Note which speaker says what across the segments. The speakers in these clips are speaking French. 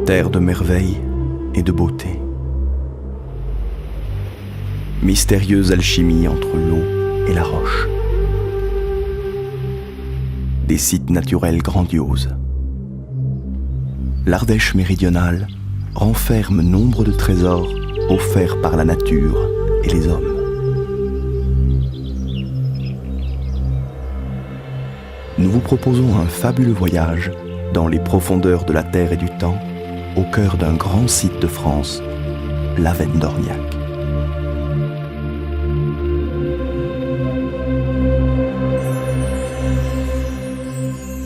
Speaker 1: Terre de merveilles et de beauté. Mystérieuse alchimie entre l'eau et la roche. Des sites naturels grandioses. L'Ardèche méridionale renferme nombre de trésors offerts par la nature et les hommes. Nous vous proposons un fabuleux voyage dans les profondeurs de la terre et du temps, au cœur d'un grand site de France, l'Avène d'Orniac.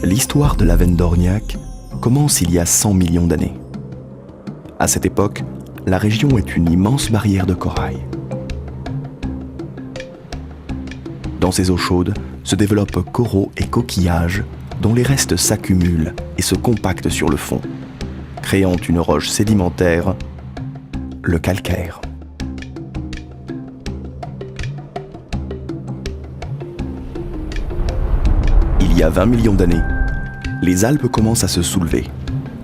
Speaker 1: L'histoire de l'Avène d'Orniac commence il y a 100 millions d'années. À cette époque, la région est une immense barrière de corail. Dans ces eaux chaudes se développent coraux et coquillages dont les restes s'accumulent et se compactent sur le fond, créant une roche sédimentaire, le calcaire. Il y a 20 millions d'années, les Alpes commencent à se soulever.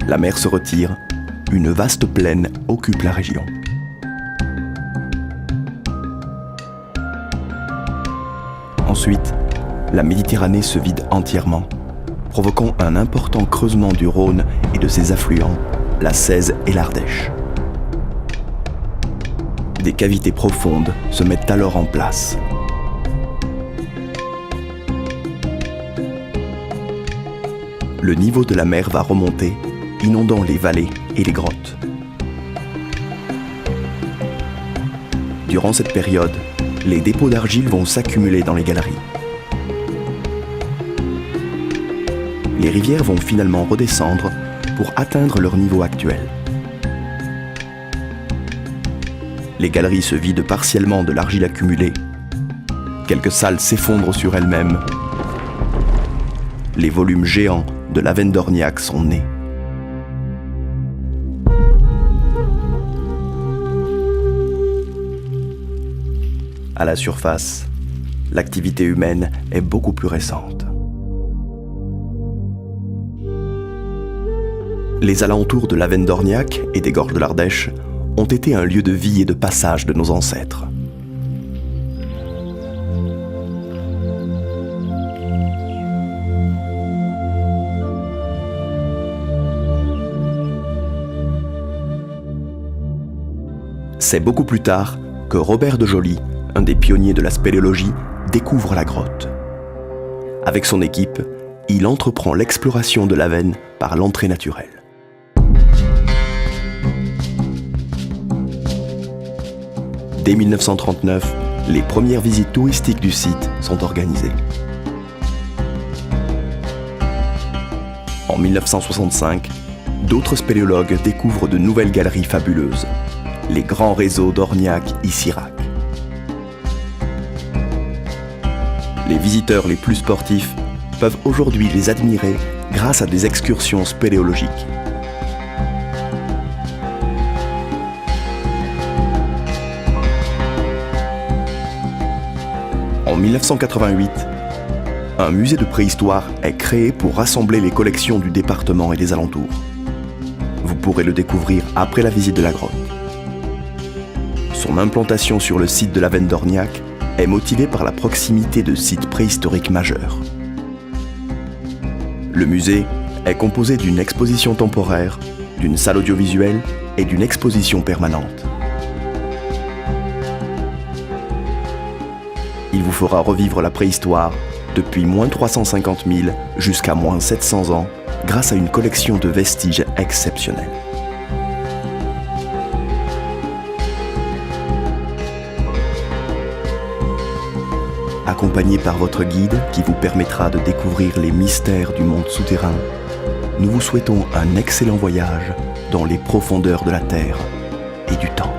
Speaker 1: La mer se retire, une vaste plaine occupe la région. Ensuite, la Méditerranée se vide entièrement, provoquant un important creusement du Rhône et de ses affluents, la Cèze et l'Ardèche. Des cavités profondes se mettent alors en place. Le niveau de la mer va remonter, inondant les vallées et les grottes. Durant cette période, les dépôts d'argile vont s'accumuler dans les galeries. Les rivières vont finalement redescendre pour atteindre leur niveau actuel. Les galeries se vident partiellement de l'argile accumulée. Quelques salles s'effondrent sur elles-mêmes. Les volumes géants de l'Avène d'Orniac sont nés. À la surface, l'activité humaine est beaucoup plus récente. Les alentours de l'Avène d'Orniac et des gorges de l'Ardèche ont été un lieu de vie et de passage de nos ancêtres. C'est beaucoup plus tard que Robert de Joly, un des pionniers de la spéléologie, découvre la grotte. Avec son équipe, il entreprend l'exploration de l'Avène par l'entrée naturelle. Dès 1939, les premières visites touristiques du site sont organisées. En 1965, d'autres spéléologues découvrent de nouvelles galeries fabuleuses, les grands réseaux d'Orniac-Issirac. Les visiteurs les plus sportifs peuvent aujourd'hui les admirer grâce à des excursions spéléologiques. En 1988, un musée de préhistoire est créé pour rassembler les collections du département et des alentours. Vous pourrez le découvrir après la visite de la grotte. Son implantation sur le site de l'Avène d'Orniac est motivée par la proximité de sites préhistoriques majeurs. Le musée est composé d'une exposition temporaire, d'une salle audiovisuelle et d'une exposition permanente. Il vous fera revivre la préhistoire depuis moins 350 000 jusqu'à moins 700 ans grâce à une collection de vestiges exceptionnels. Accompagné par votre guide qui vous permettra de découvrir les mystères du monde souterrain, nous vous souhaitons un excellent voyage dans les profondeurs de la Terre et du temps.